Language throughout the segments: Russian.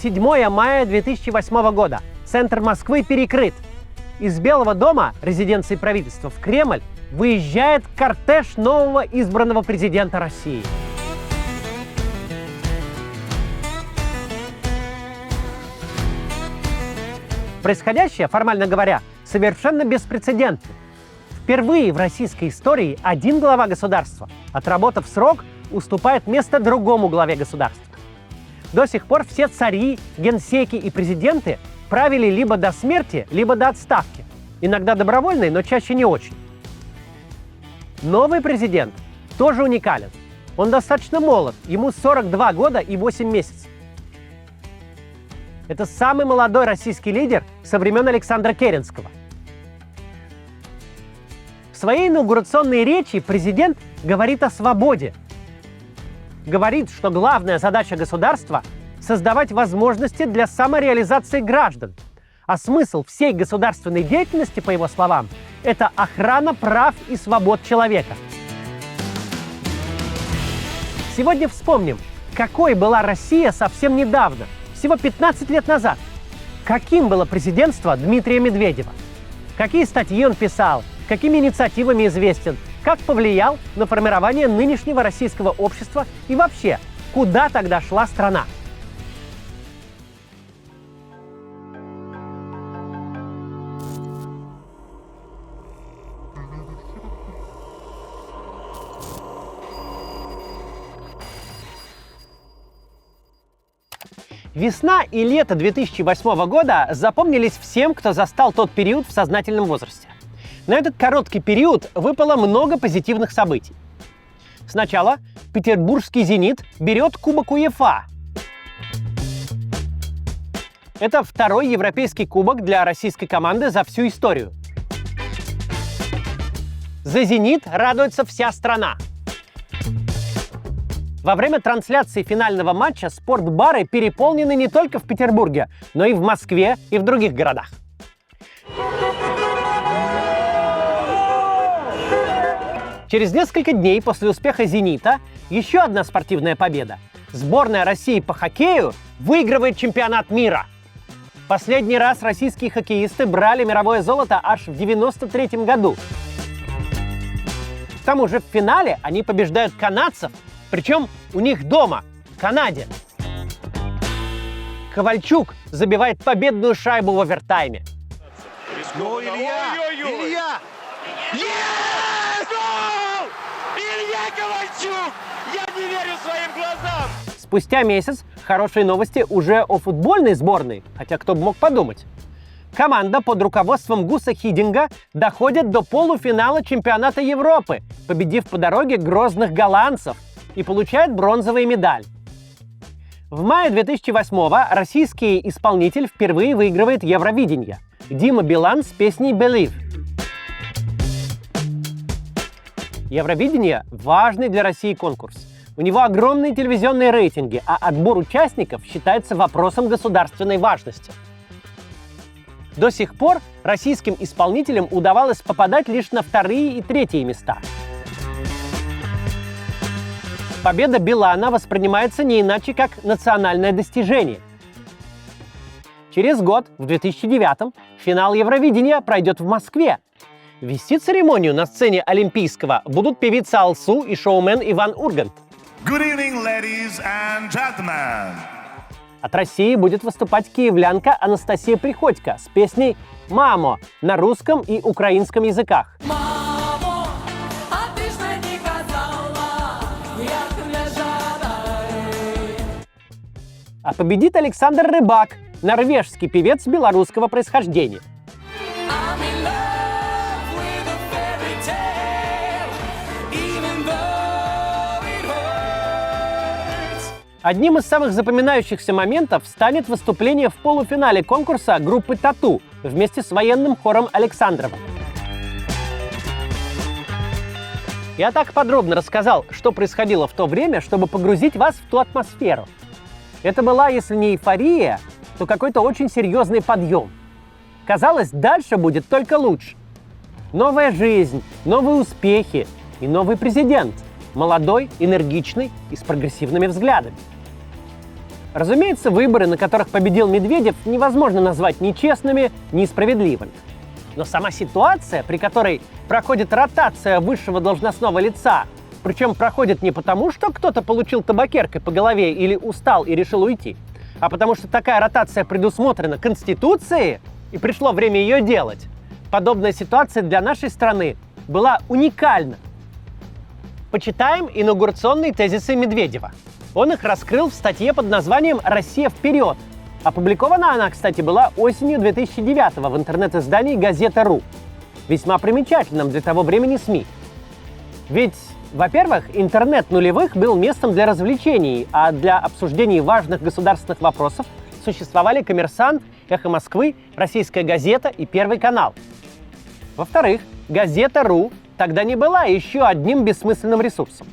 7 мая 2008 года. Центр Москвы перекрыт. Из Белого дома, резиденции правительства, в Кремль выезжает кортеж нового избранного президента России. Происходящее, формально говоря, совершенно беспрецедентно. Впервые в российской истории один глава государства, отработав срок, уступает место другому главе государства. До сих пор все цари, генсеки и президенты правили либо до смерти, либо до отставки. Иногда добровольной, но чаще не очень. Новый президент тоже уникален. Он достаточно молод, ему 42 года и 8 месяцев. Это самый молодой российский лидер со времен Александра Керенского. В своей инаугурационной речи президент говорит о свободе. Говорит, что главная задача государства – создавать возможности для самореализации граждан. А смысл всей государственной деятельности, по его словам, это охрана прав и свобод человека. Сегодня вспомним, какой была Россия совсем недавно, всего 15 лет назад. Каким было президентство Дмитрия Медведева? Какие статьи он писал? Какими инициативами известен? Как повлиял на формирование нынешнего российского общества и вообще, куда тогда шла страна? Весна и лето 2008 года запомнились всем, кто застал тот период в сознательном возрасте. На этот короткий период выпало много позитивных событий. Сначала петербургский «Зенит» берет Кубок УЕФА. Это второй европейский кубок для российской команды за всю историю. За «Зенит» радуется вся страна. Во время трансляции финального матча спортбары переполнены не только в Петербурге, но и в Москве и в других городах. Через несколько дней после успеха «Зенита» еще одна спортивная победа. Сборная России по хоккею выигрывает чемпионат мира. Последний раз российские хоккеисты брали мировое золото аж в 1993 году. К тому же в финале они побеждают канадцев, причем у них дома, в Канаде. Ковальчук забивает победную шайбу в овертайме. Ну, Илья! Есть! Гол! Илья Ковальчук! Я не верю своим глазам! Спустя месяц хорошие новости уже о футбольной сборной, хотя кто бы мог подумать. Команда под руководством Гуса Хиддинга доходит до полуфинала чемпионата Европы, победив по дороге грозных голландцев, и получает бронзовую медаль. В мае 2008-го российский исполнитель впервые выигрывает Евровидение. Дима Билан с песней «Believe». Евровидение – важный для России конкурс. У него огромные телевизионные рейтинги, а отбор участников считается вопросом государственной важности. До сих пор российским исполнителям удавалось попадать лишь на вторые и третьи места. Победа Билана воспринимается не иначе, как национальное достижение. Через год, в 2009-м, финал Евровидения пройдет в Москве. Вести церемонию на сцене Олимпийского будут певица Алсу и шоумен Иван Ургант. Good evening, ladies and gentlemen. От России будет выступать киевлянка Анастасия Приходько с песней «Мамо» на русском и украинском языках. А победит Александр Рыбак, норвежский певец белорусского происхождения. Одним из самых запоминающихся моментов станет выступление в полуфинале конкурса группы «Тату» вместе с военным хором Александрова. Я так подробно рассказал, что происходило в то время, чтобы погрузить вас в ту атмосферу. Это была, если не эйфория, то какой-то очень серьезный подъем. Казалось, дальше будет только лучше. Новая жизнь, новые успехи и новый президент. Молодой, энергичный и с прогрессивными взглядами. Разумеется, выборы, на которых победил Медведев, невозможно назвать ни честными, ни справедливыми. Но сама ситуация, при которой проходит ротация высшего должностного лица, причем проходит не потому, что кто-то получил табакеркой по голове или устал и решил уйти, а потому что такая ротация предусмотрена Конституцией и пришло время ее делать. Подобная ситуация для нашей страны была уникальна. Почитаем инаугурационные тезисы Медведева. Он их раскрыл в статье под названием «Россия вперед». Опубликована она, кстати, была осенью 2009-го в интернет-издании «Газета.ру». Весьма примечательном для того времени СМИ. Ведь, во-первых, интернет нулевых был местом для развлечений, а для обсуждений важных государственных вопросов существовали «Коммерсант», «Эхо Москвы», «Российская газета» и «Первый канал». Во-вторых, «Газета.ру» тогда не была еще одним бессмысленным ресурсом.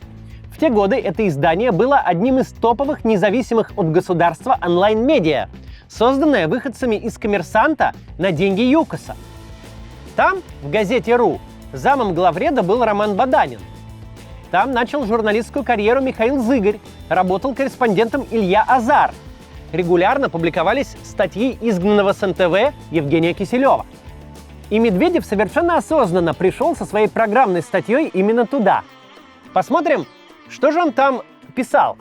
В те годы это издание было одним из топовых независимых от государства онлайн-медиа, созданное выходцами из «Коммерсанта» на деньги ЮКОСа. Там, в «Газете.ру», замом главреда был Роман Баданин. Там начал журналистскую карьеру Михаил Зыгорь, работал корреспондентом Илья Азар. Регулярно публиковались статьи изгнанного с НТВ Евгения Киселева. И Медведев совершенно осознанно пришел со своей программной статьей именно туда. Посмотрим, что же он там писал.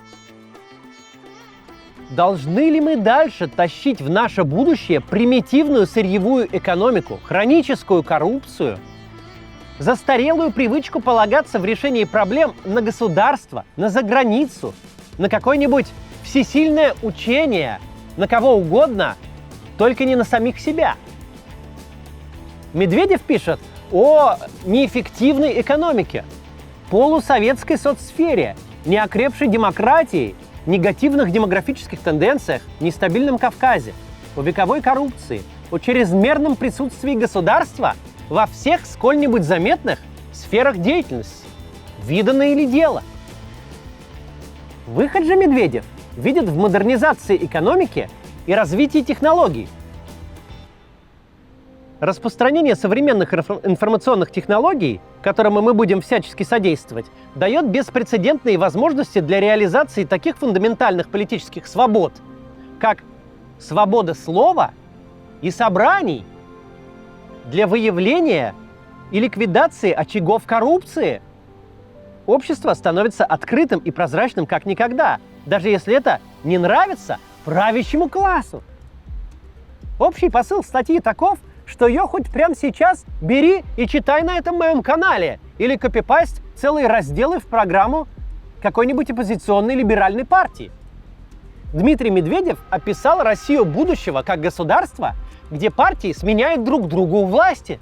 Должны ли мы дальше тащить в наше будущее примитивную сырьевую экономику, хроническую коррупцию, застарелую привычку полагаться в решении проблем на государство, на заграницу, на какое-нибудь всесильное учение, на кого угодно, только не на самих себя? Медведев пишет о неэффективной экономике, полусоветской соцсфере, неокрепшей демократии, негативных демографических тенденциях, нестабильном Кавказе, о вековой коррупции, о чрезмерном присутствии государства во всех сколь-нибудь заметных сферах деятельности. Видано или дело? Выход же Медведев видит в модернизации экономики и развитии технологий. Распространение современных информационных технологий, которым мы будем всячески содействовать, дает беспрецедентные возможности для реализации таких фундаментальных политических свобод, как свобода слова и собраний, для выявления и ликвидации очагов коррупции. Общество становится открытым и прозрачным как никогда, даже если это не нравится правящему классу. Общий посыл статьи таков, что ее хоть прямо сейчас бери и читай на этом моем канале или копипасть целые разделы в программу какой-нибудь оппозиционной либеральной партии. Дмитрий Медведев описал Россию будущего как государство, где партии сменяют друг друга у власти,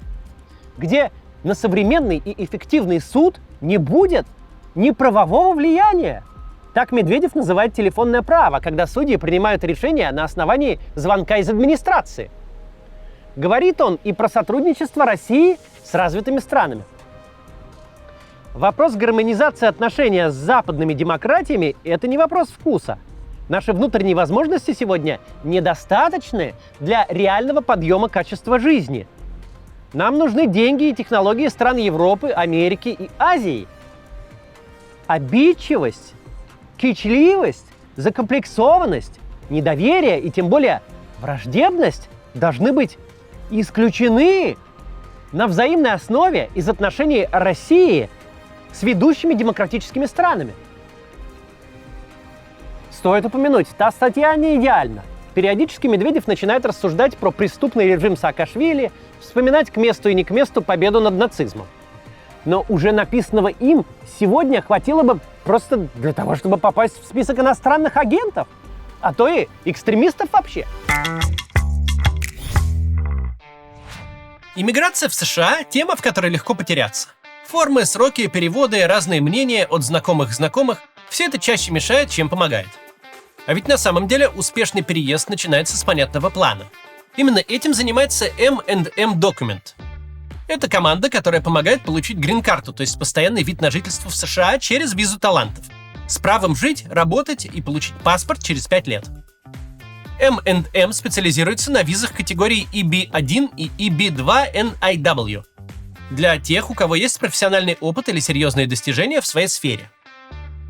где на современный и эффективный суд не будет ни правового влияния. Так Медведев называет телефонное право, когда судьи принимают решения на основании звонка из администрации. Говорит он и про сотрудничество России с развитыми странами. Вопрос гармонизации отношений с западными демократиями – это не вопрос вкуса. Наши внутренние возможности сегодня недостаточны для реального подъема качества жизни. Нам нужны деньги и технологии стран Европы, Америки и Азии. Обидчивость, кичливость, закомплексованность, недоверие и тем более враждебность должны быть исключены на взаимной основе из отношений России с ведущими демократическими странами. Стоит упомянуть, та статья не идеальна. Периодически Медведев начинает рассуждать про преступный режим Саакашвили, вспоминать к месту и не к месту победу над нацизмом. Но уже написанного им сегодня хватило бы просто для того, чтобы попасть в список иностранных агентов, а то и экстремистов вообще. Иммиграция в США – тема, в которой легко потеряться. Формы, сроки, переводы, разные мнения от знакомых – все это чаще мешает, чем помогает. А ведь на самом деле успешный переезд начинается с понятного плана. Именно этим занимается M&M Document. Это команда, которая помогает получить грин-карту, то есть постоянный вид на жительство в США через визу талантов, с правом жить, работать и получить паспорт через 5 лет. M&M специализируется на визах категории EB1 и EB2 NIW для тех, у кого есть профессиональный опыт или серьезные достижения в своей сфере.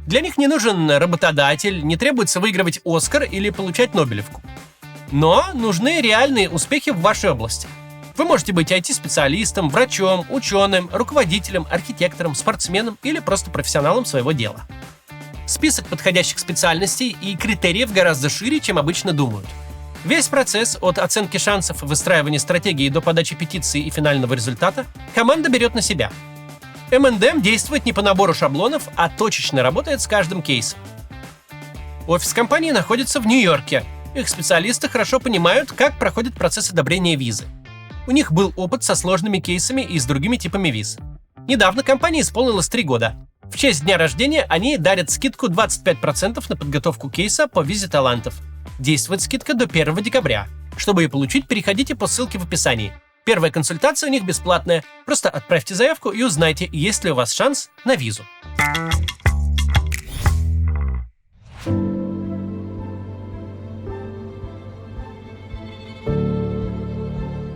Для них не нужен работодатель, не требуется выигрывать Оскар или получать Нобелевку. Но нужны реальные успехи в вашей области. Вы можете быть IT-специалистом, врачом, ученым, руководителем, архитектором, спортсменом или просто профессионалом своего дела. Список подходящих специальностей и критериев гораздо шире, чем обычно думают. Весь процесс от оценки шансов и выстраивания стратегии до подачи петиции и финального результата команда берет на себя. M&M действует не по набору шаблонов, а точечно работает с каждым кейсом. Офис компании находится в Нью-Йорке. Их специалисты хорошо понимают, как проходит процесс одобрения визы. У них был опыт со сложными кейсами и с другими типами виз. Недавно компании исполнилось 3 года. В честь дня рождения они дарят скидку 25% на подготовку кейса по визе талантов. Действует скидка до 1 декабря. Чтобы ее получить, переходите по ссылке в описании. Первая консультация у них бесплатная. Просто отправьте заявку и узнайте, есть ли у вас шанс на визу.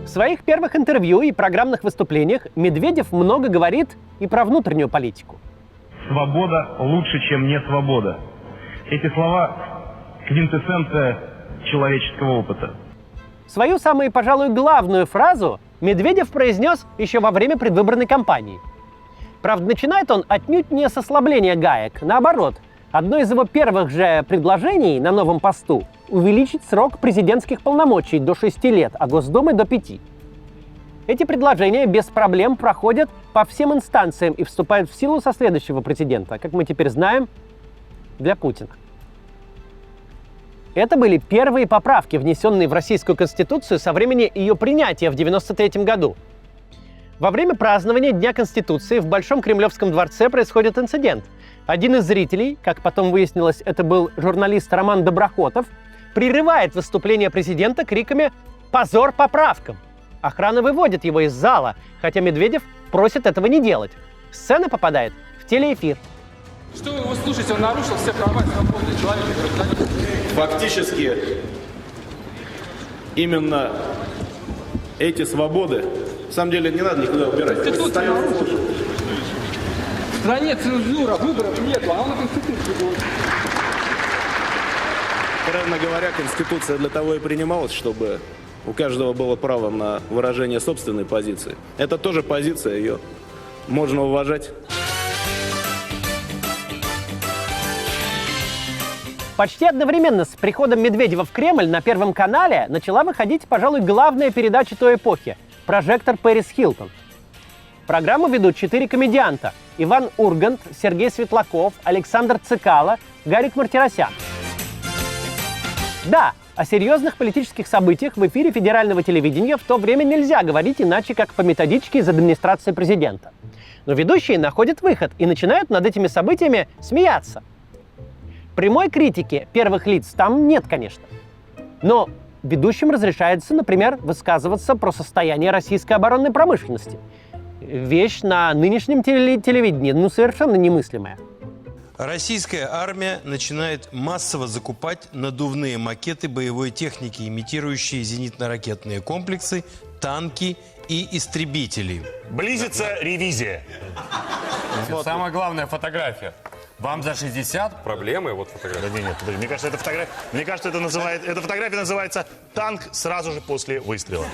В своих первых интервью и программных выступлениях Медведев много говорит и про внутреннюю политику. Свобода лучше, чем не свобода. Эти слова – квинтэссенция человеческого опыта. Свою самую, пожалуй, главную фразу Медведев произнес еще во время предвыборной кампании. Правда, начинает он отнюдь не с ослабления гаек. Наоборот, одно из его первых же предложений на новом посту – увеличить срок президентских полномочий до 6 лет, а Госдумы до 5. Эти предложения без проблем проходят по всем инстанциям и вступают в силу со следующего президента, как мы теперь знаем, для Путина. Это были первые поправки, внесенные в Российскую Конституцию со времени ее принятия в 1993 году. Во время празднования Дня Конституции в Большом Кремлевском дворце происходит инцидент. Один из зрителей, как потом выяснилось, это был журналист Роман Доброхотов, прерывает выступление президента криками «Позор поправкам!». Охрана выводит его из зала, хотя Медведев просит этого не делать. Сцена попадает в телеэфир. Что вы его слушаете? Он нарушил все права и свободы человека, гражданина. Фактически, именно эти свободы, на самом деле, не надо никуда убирать. В стране цензура, выборов нет, а он на Конституции будет. Правильно говоря, Конституция для того и принималась, чтобы у каждого было право на выражение собственной позиции. Это тоже позиция, ее можно уважать. Почти одновременно с приходом Медведева в Кремль на Первом канале начала выходить, пожалуй, главная передача той эпохи – «Прожектор Пэрис Хилтон». Программу ведут 4 комедианта – Иван Ургант, Сергей Светлаков, Александр Цикало, Гарик Мартиросян. Да, о серьезных политических событиях в эфире федерального телевидения в то время нельзя говорить иначе, как по методичке из администрации президента. Но ведущие находят выход и начинают над этими событиями смеяться. Прямой критики первых лиц там нет, конечно. Но ведущим разрешается, например, высказываться про состояние российской оборонной промышленности. Вещь на нынешнем телевидении, совершенно немыслимая. Российская армия начинает массово закупать надувные макеты боевой техники, имитирующие зенитно-ракетные комплексы, танки и истребители. Близится ревизия. Самая главная фотография. Вам за 60? Проблемы, вот фотография. Да нет, подожди, мне кажется, эта фотография называется «Танк сразу же после выстрела».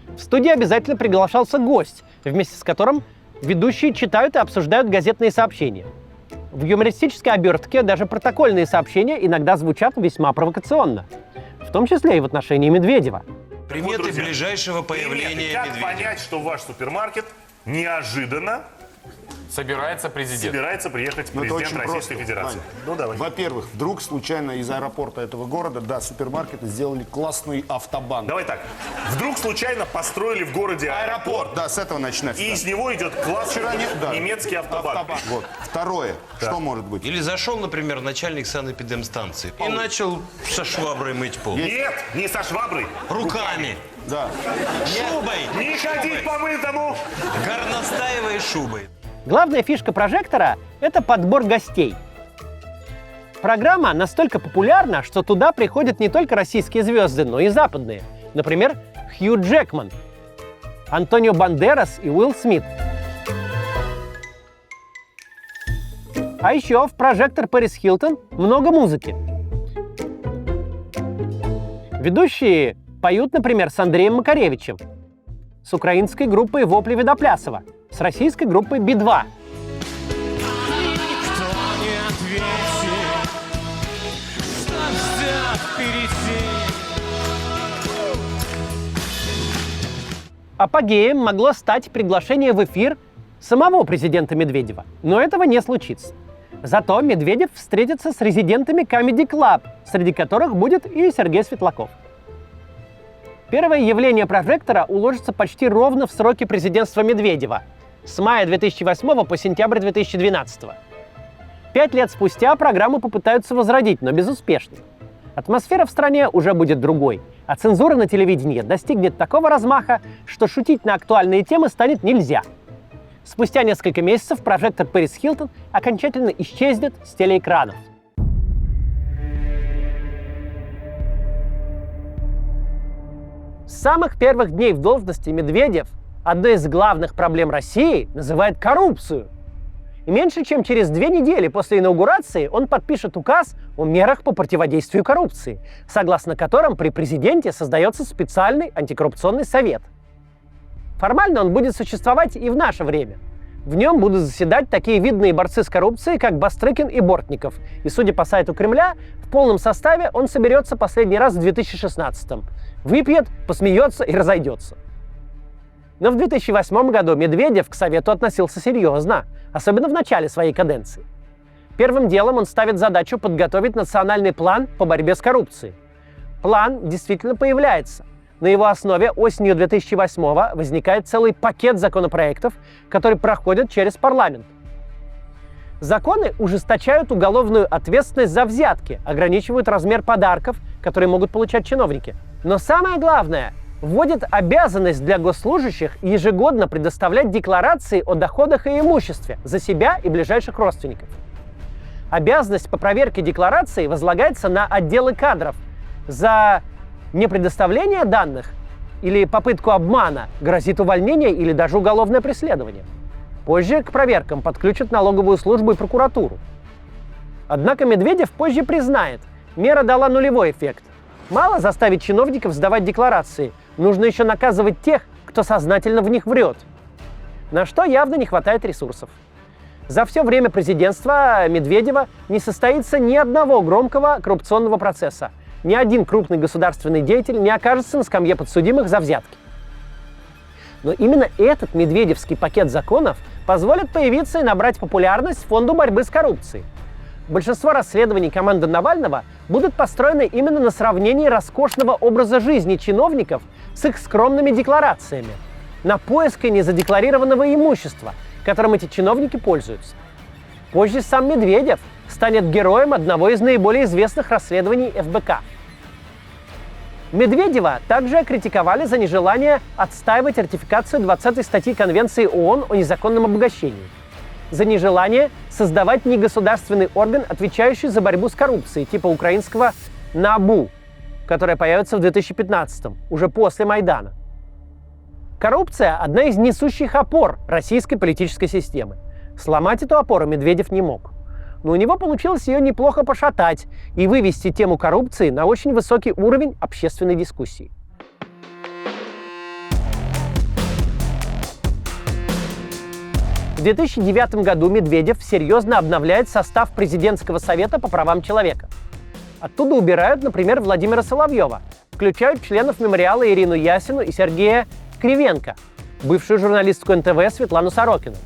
В студии обязательно приглашался гость, вместе с которым ведущие читают и обсуждают газетные сообщения. В юмористической обертке даже протокольные сообщения иногда звучат весьма провокационно, в том числе и в отношении Медведева. Приметы друзья, ближайшего появления как Медведева. понять, что в ваш супермаркет неожиданно Собирается президент. собирается приехать президент Российской Федерации? Ну, давай. Во-первых, вдруг случайно из аэропорта этого города, супермаркеты сделали классный автобан. Давай так. Вдруг случайно построили в городе аэропорт, Да, с этого начинать. и из него идет классный немецкий автобан. Вот. Второе. Что может быть? Или зашел, например, начальник санэпидемстанции и начал со шваброй мыть пол. Нет, не со шваброй. Руками. Да. Шубой. Не ходить помытому. Горностаевой шубой. Главная фишка «Прожектора» — это подбор гостей. Программа настолько популярна, что туда приходят не только российские звезды, но и западные. Например, Хью Джекман, Антонио Бандерас и Уилл Смит. А еще в прожектор Пэрис Хилтон много музыки. Ведущие поют, например, с Андреем Макаревичем, с украинской группой «Вопли Видоплясова», с российской группой Би-2. Апогеем могло стать приглашение в эфир самого президента Медведева, но этого не случится. Зато Медведев встретится с резидентами Comedy Club, среди которых будет и Сергей Светлаков. Первое явление прожектора уложится почти ровно в сроки президентства Медведева – с мая 2008 по сентябрь 2012. 5 лет спустя программу попытаются возродить, но безуспешно. Атмосфера в стране уже будет другой, а цензура на телевидении достигнет такого размаха, что шутить на актуальные темы станет нельзя. Спустя несколько месяцев прожектор Пэрис Хилтон окончательно исчезнет с телеэкранов. С самых первых дней в должности Медведев одной из главных проблем России называет коррупцию. И меньше чем через 2 недели после инаугурации он подпишет указ о мерах по противодействию коррупции, согласно которым при президенте создается специальный антикоррупционный совет. Формально он будет существовать и в наше время. В нем будут заседать такие видные борцы с коррупцией, как Бастрыкин и Бортников. И, судя по сайту Кремля, в полном составе он соберется последний раз в 2016-м. Выпьет, посмеется и разойдется. Но в 2008 году Медведев к совету относился серьезно, особенно в начале своей каденции. Первым делом он ставит задачу подготовить национальный план по борьбе с коррупцией. План действительно появляется. На его основе осенью 2008-го возникает целый пакет законопроектов, которые проходят через парламент. Законы ужесточают уголовную ответственность за взятки, ограничивают размер подарков, которые могут получать чиновники. Но самое главное, вводит обязанность для госслужащих ежегодно предоставлять декларации о доходах и имуществе за себя и ближайших родственников. Обязанность по проверке деклараций возлагается на отделы кадров. За непредоставление данных или попытку обмана грозит увольнение или даже уголовное преследование. Позже к проверкам подключат налоговую службу и прокуратуру. Однако Медведев позже признает, мера дала нулевой эффект. Мало заставить чиновников сдавать декларации, нужно еще наказывать тех, кто сознательно в них врет. На что явно не хватает ресурсов. За все время президентства Медведева не состоится ни одного громкого коррупционного процесса. Ни один крупный государственный деятель не окажется на скамье подсудимых за взятки. Но именно этот медведевский пакет законов позволит появиться и набрать популярность Фонду борьбы с коррупцией. Большинство расследований команды Навального будут построены именно на сравнении роскошного образа жизни чиновников с их скромными декларациями, на поиске незадекларированного имущества, которым эти чиновники пользуются. Позже сам Медведев станет героем одного из наиболее известных расследований ФБК. Медведева также критиковали за нежелание отстаивать ратификацию 20-й статьи Конвенции ООН о незаконном обогащении, за нежелание создавать негосударственный орган, отвечающий за борьбу с коррупцией, типа украинского НАБУ, которое появится в 2015-м, уже после Майдана. Коррупция – одна из несущих опор российской политической системы. Сломать эту опору Медведев не мог. Но у него получилось ее неплохо пошатать и вывести тему коррупции на очень высокий уровень общественной дискуссии. В 2009 году Медведев серьезно обновляет состав президентского совета по правам человека. Оттуда убирают, например, Владимира Соловьева, включают членов мемориала Ирину Ясину и Сергея Кривенко, бывшую журналистку НТВ Светлану Сорокину.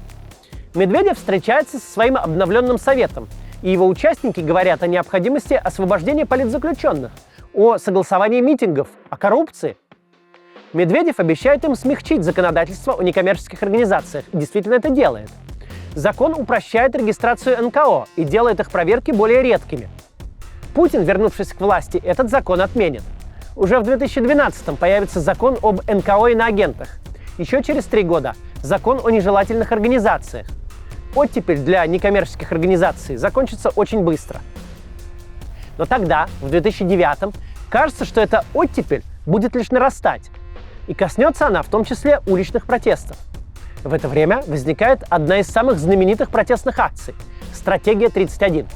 Медведев встречается со своим обновленным советом, и его участники говорят о необходимости освобождения политзаключенных, о согласовании митингов, о коррупции. Медведев обещает им смягчить законодательство о некоммерческих организациях, и действительно это делает. Закон упрощает регистрацию НКО и делает их проверки более редкими. Путин, вернувшись к власти, этот закон отменит. Уже в 2012-м появится закон об НКО иноагентах. Еще через 3 года закон о нежелательных организациях. Оттепель для некоммерческих организаций закончится очень быстро. Но тогда, в 2009-м, кажется, что эта оттепель будет лишь нарастать. И коснется она в том числе уличных протестов. В это время возникает одна из самых знаменитых протестных акций «Стратегия 31».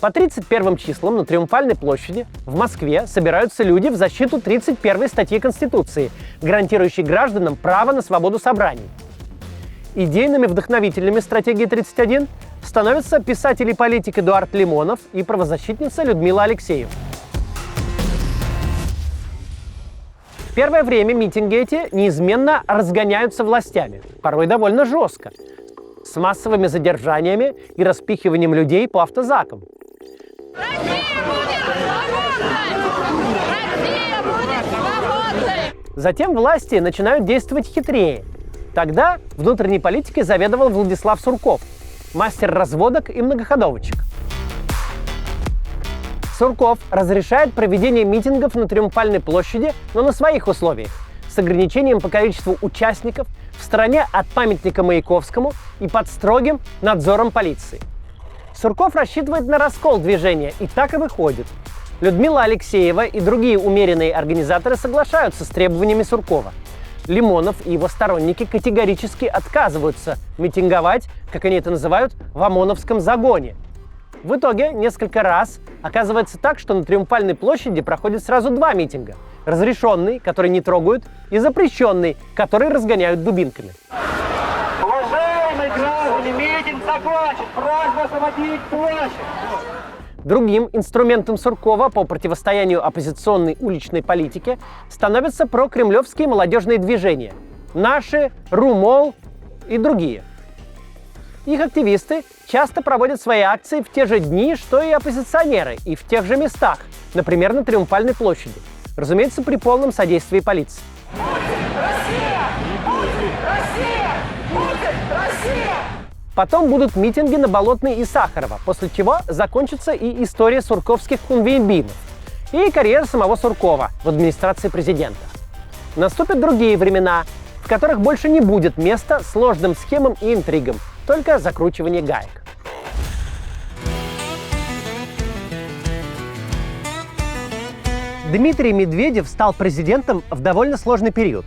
По 31 числам на Триумфальной площади в Москве собираются люди в защиту 31 статьи Конституции, гарантирующей гражданам право на свободу собраний. Идейными вдохновителями «Стратегии 31» становятся писатель и политик Эдуард Лимонов и правозащитница Людмила Алексеева. В первое время митинги эти неизменно разгоняются властями, порой довольно жестко, с массовыми задержаниями и распихиванием людей по автозакам. Россия будет свободной! Россия будет свободной! Затем власти начинают действовать хитрее. Тогда внутренней политикой заведовал Владислав Сурков, мастер разводок и многоходовочек. Сурков разрешает проведение митингов на Триумфальной площади, но на своих условиях, с ограничением по количеству участников, в стороне от памятника Маяковскому и под строгим надзором полиции. Сурков рассчитывает на раскол движения, и так и выходит. Людмила Алексеева и другие умеренные организаторы соглашаются с требованиями Суркова. Лимонов и его сторонники категорически отказываются митинговать, как они это называют, в ОМОНовском загоне. В итоге несколько раз оказывается так, что на Триумфальной площади проходят сразу два митинга. Разрешенный, который не трогают, и запрещенный, который разгоняют дубинками. Уважаемые граждане, митинг закончен! Просьба освободить площадь! Другим инструментом Суркова по противостоянию оппозиционной уличной политике становятся прокремлевские молодежные движения «Наши», «Румол» и другие. Их активисты часто проводят свои акции в те же дни, что и оппозиционеры, и в тех же местах, например, на Триумфальной площади. Разумеется, при полном содействии полиции. Потом будут митинги на Болотной и Сахарова, после чего закончится и история сурковских хунвейбинов и карьера самого Суркова в администрации президента. Наступят другие времена, в которых больше не будет места сложным схемам и интригам, только закручивание гаек. Дмитрий Медведев стал президентом в довольно сложный период.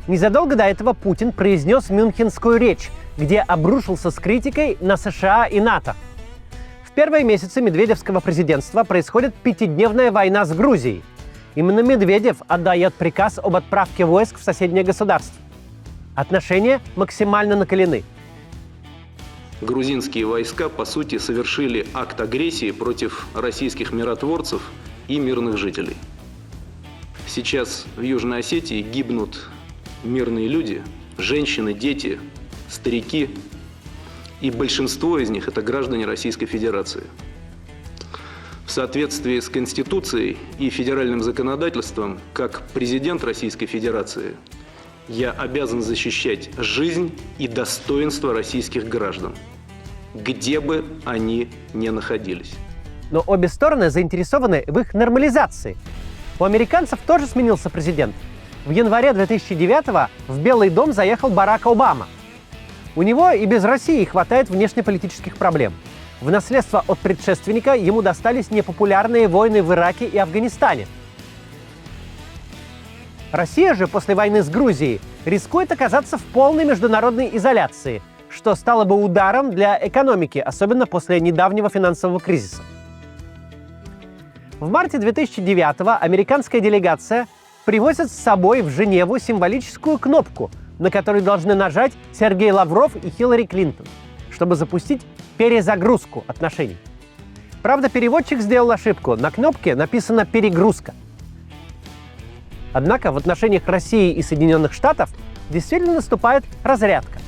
Незадолго до этого Путин произнес мюнхенскую речь, где обрушился с критикой на США и НАТО. В первые месяцы медведевского президентства происходит 5-дневная война с Грузией. Именно Медведев отдает приказ об отправке войск в соседнее государство. Отношения максимально накалены. Грузинские войска, по сути, совершили акт агрессии против российских миротворцев и мирных жителей. Сейчас в Южной Осетии гибнут мирные люди, женщины, дети, старики, и большинство из них – это граждане Российской Федерации. В соответствии с Конституцией и федеральным законодательством, как президент Российской Федерации, я обязан защищать жизнь и достоинство российских граждан, где бы они ни находились. Но обе стороны заинтересованы в их нормализации. У американцев тоже сменился президент. В январе 2009-го в Белый дом заехал Барак Обама. У него и без России хватает внешнеполитических проблем. В наследство от предшественника ему достались непопулярные войны в Ираке и Афганистане. Россия же после войны с Грузией рискует оказаться в полной международной изоляции, что стало бы ударом для экономики, особенно после недавнего финансового кризиса. В марте 2009-го американская делегация привозит с собой в Женеву символическую кнопку, на которую должны нажать Сергей Лавров и Хиллари Клинтон, чтобы запустить перезагрузку отношений. Правда, переводчик сделал ошибку. На кнопке написано «перегрузка». Однако в отношениях России и Соединенных Штатов действительно наступает разрядка.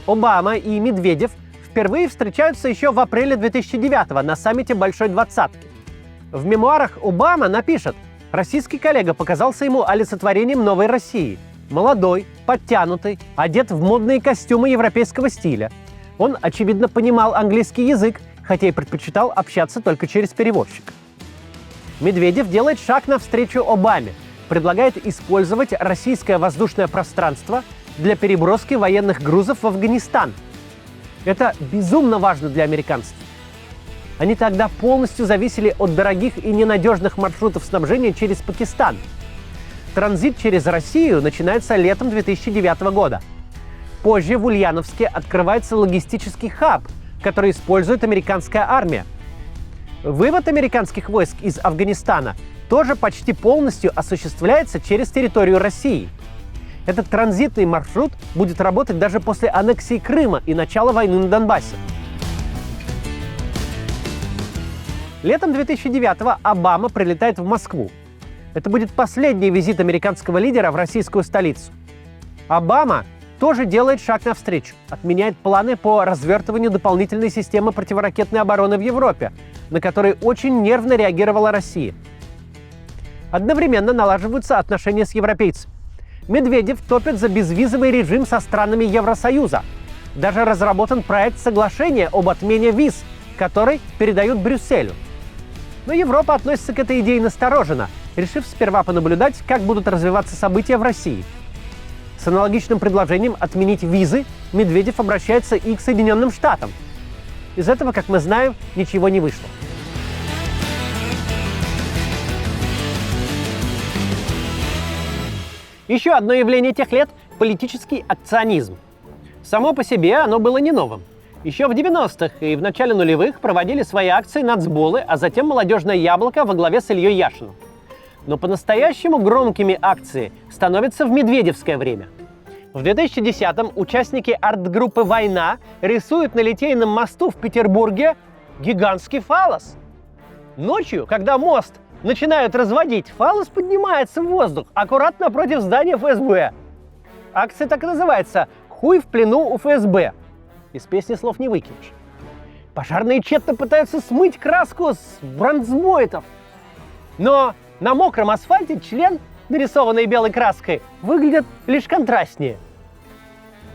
Обама и Медведев впервые встречаются еще в апреле 2009-го на саммите Большой Двадцатки. В мемуарах Обама напишет: российский коллега показался ему олицетворением новой России. Молодой, подтянутый, одет в модные костюмы европейского стиля. Он, очевидно, понимал английский язык, хотя и предпочитал общаться только через переводчика. Медведев делает шаг навстречу Обаме, предлагает использовать российское воздушное пространство для переброски военных грузов в Афганистан. Это безумно важно для американцев. Они тогда полностью зависели от дорогих и ненадежных маршрутов снабжения через Пакистан. Транзит через Россию начинается летом 2009 года. Позже в Ульяновске открывается логистический хаб, который использует американская армия. Вывод американских войск из Афганистана тоже почти полностью осуществляется через территорию России. Этот транзитный маршрут будет работать даже после аннексии Крыма и начала войны на Донбассе. Летом 2009-го Обама прилетает в Москву. Это будет последний визит американского лидера в российскую столицу. Обама тоже делает шаг навстречу, отменяет планы по развертыванию дополнительной системы противоракетной обороны в Европе, на которые очень нервно реагировала Россия. Одновременно налаживаются отношения с европейцами. Медведев топит за безвизовый режим со странами Евросоюза. Даже разработан проект соглашения об отмене виз, который передают Брюсселю. Но Европа относится к этой идее настороженно, решив сперва понаблюдать, как будут развиваться события в России. С аналогичным предложением отменить визы Медведев обращается и к Соединенным Штатам. Из этого, как мы знаем, ничего не вышло. Еще одно явление тех лет – политический акционизм. Само по себе оно было не новым. Еще в 90-х и в начале нулевых проводили свои акции нацболы, а затем «Молодежное яблоко» во главе с Ильей Яшиным. Но по-настоящему громкими акции становятся в медведевское время. В 2010-м участники арт-группы «Война» рисуют на Литейном мосту в Петербурге гигантский фаллос. Ночью, когда мост начинают разводить, фаллос поднимается в воздух, аккуратно напротив здания ФСБ. Акция так и называется «Хуй в плену у ФСБ». Из песни слов не выкинешь. Пожарные тщетно пытаются смыть краску с бронзбойтов. Но на мокром асфальте член, нарисованный белой краской, выглядит лишь контрастнее.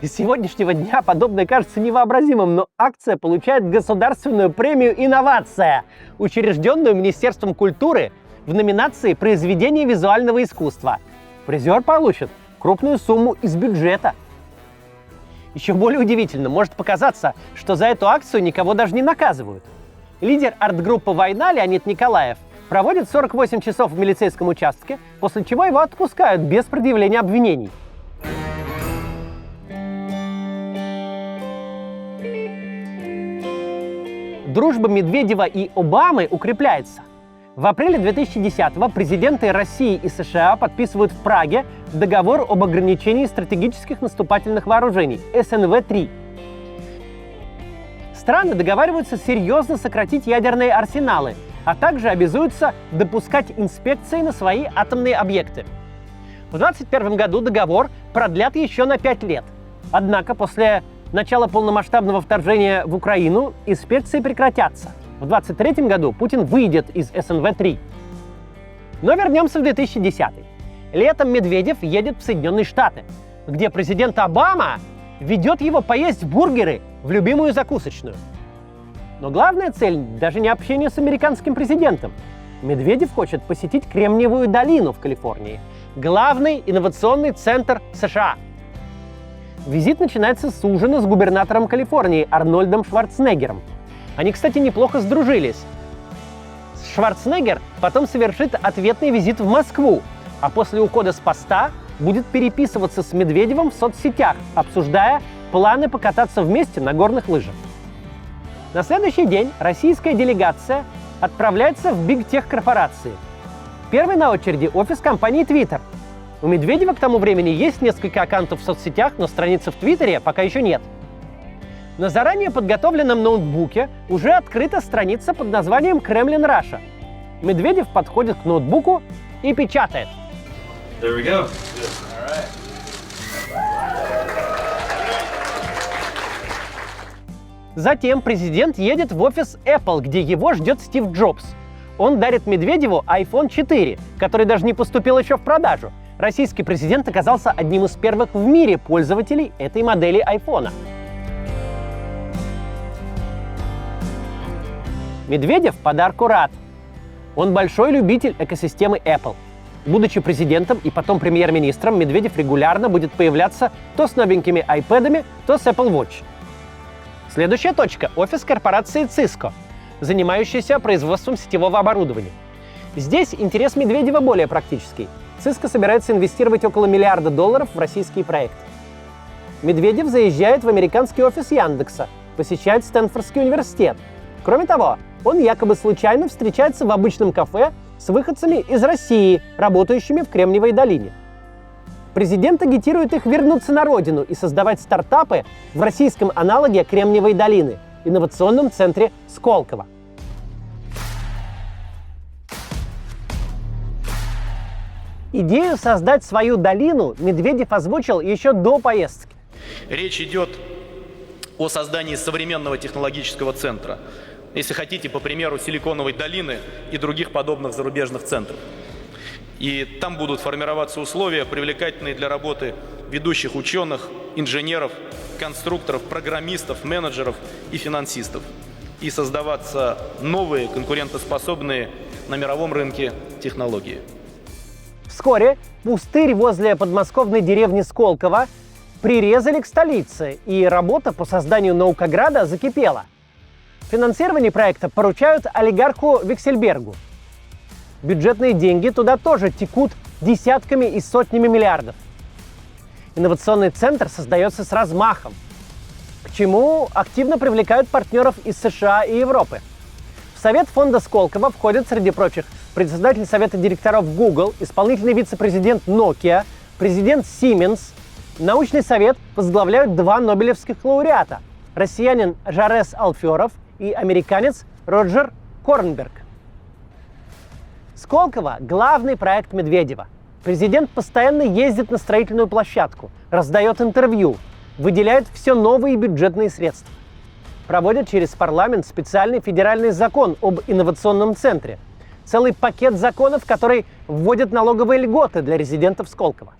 Из сегодняшнего дня подобное кажется невообразимым, но акция получает государственную премию «Инновация», учрежденную Министерством культуры в номинации «Произведение визуального искусства». Призер получит крупную сумму из бюджета. Еще более удивительно может показаться, что за эту акцию никого даже не наказывают. Лидер арт-группы «Война» Леонид Николаев проводит 48 часов в милицейском участке, после чего его отпускают без предъявления обвинений. Дружба Медведева и Обамы укрепляется. В апреле 2010-го президенты России и США подписывают в Праге договор об ограничении стратегических наступательных вооружений СНВ-3. Страны договариваются серьезно сократить ядерные арсеналы, а также обязуются допускать инспекции на свои атомные объекты. В 2021 году договор продлят еще на 5 лет. Однако после начала полномасштабного вторжения в Украину инспекции прекратятся. В 2023 году Путин выйдет из СНВ-3. Но вернемся в 2010-й. Летом Медведев едет в Соединенные Штаты, где президент Обама ведет его поесть бургеры в любимую закусочную. Но главная цель даже не общение с американским президентом. Медведев хочет посетить Кремниевую долину в Калифорнии, главный инновационный центр США. Визит начинается с ужина с губернатором Калифорнии Арнольдом Шварценеггером. Они, кстати, неплохо сдружились. Шварценеггер потом совершит ответный визит в Москву, а после ухода с поста будет переписываться с Медведевым в соцсетях, обсуждая планы покататься вместе на горных лыжах. На следующий день российская делегация отправляется в биг-тех-корпорации. Первый на очереди офис компании Twitter. У Медведева к тому времени есть несколько аккаунтов в соцсетях, но страницы в Твиттере пока еще нет. На заранее подготовленном ноутбуке уже открыта страница под названием Kremlin Russia. Медведев подходит к ноутбуку и печатает. There we go. Затем президент едет в офис Apple, где его ждет Стив Джобс. Он дарит Медведеву iPhone 4, который даже не поступил еще в продажу. Российский президент оказался одним из первых в мире пользователей этой модели айфона. Медведев подарку рад. Он большой любитель экосистемы Apple. Будучи президентом и потом премьер-министром, Медведев регулярно будет появляться то с новенькими iPad'ами, то с Apple Watch. Следующая точка – офис корпорации Cisco, занимающейся производством сетевого оборудования. Здесь интерес Медведева более практический. Cisco собирается инвестировать около $1 миллиарда в российские проекты. Медведев заезжает в американский офис Яндекса, посещает Стэнфордский университет. Кроме того, он якобы случайно встречается в обычном кафе с выходцами из России, работающими в Кремниевой долине. Президент агитирует их вернуться на родину и создавать стартапы в российском аналоге Кремниевой долины – инновационном центре Сколково. Идею создать свою долину Медведев озвучил еще до поездки. Речь идет о создании современного технологического центра, если хотите, по примеру Силиконовой долины и других подобных зарубежных центров. И там будут формироваться условия, привлекательные для работы ведущих ученых, инженеров, конструкторов, программистов, менеджеров и финансистов. И создаваться новые, конкурентоспособные на мировом рынке технологии. Вскоре пустырь возле подмосковной деревни Сколково прирезали к столице, и работа по созданию наукограда закипела. Финансирование проекта поручают олигарху Виксельбергу. Бюджетные деньги туда тоже текут десятками и сотнями миллиардов. Инновационный центр создается с размахом, к чему активно привлекают партнеров из США и Европы. В совет фонда Сколково входят, среди прочих, председатель совета директоров Google, исполнительный вице-президент Nokia, президент Siemens. Научный совет возглавляют два нобелевских лауреата – россиянин Жарес Алферов и американец Роджер Корнберг. Сколково – главный проект Медведева. Президент постоянно ездит на строительную площадку, раздает интервью, выделяет все новые бюджетные средства. Проводят через парламент специальный федеральный закон об инновационном центре. Целый пакет законов, который вводит налоговые льготы для резидентов Сколково.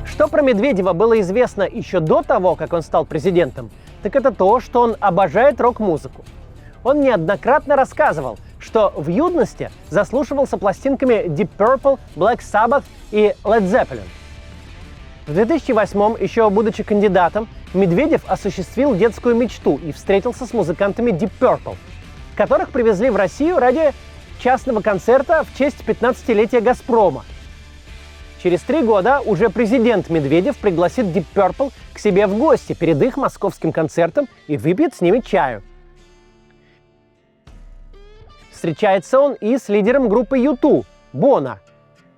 Что про Медведева было известно еще до того, как он стал президентом, так это то, что он обожает рок-музыку. Он неоднократно рассказывал, что в юности заслушивался пластинками Deep Purple, Black Sabbath и Led Zeppelin. В 2008-м, еще будучи кандидатом, Медведев осуществил детскую мечту и встретился с музыкантами Deep Purple, которых привезли в Россию ради частного концерта в честь 15-летия «Газпрома». Через 3 года уже президент Медведев пригласит Deep Purple к себе в гости перед их московским концертом и выпьет с ними чаю. Встречается он и с лидером группы U2 Боно.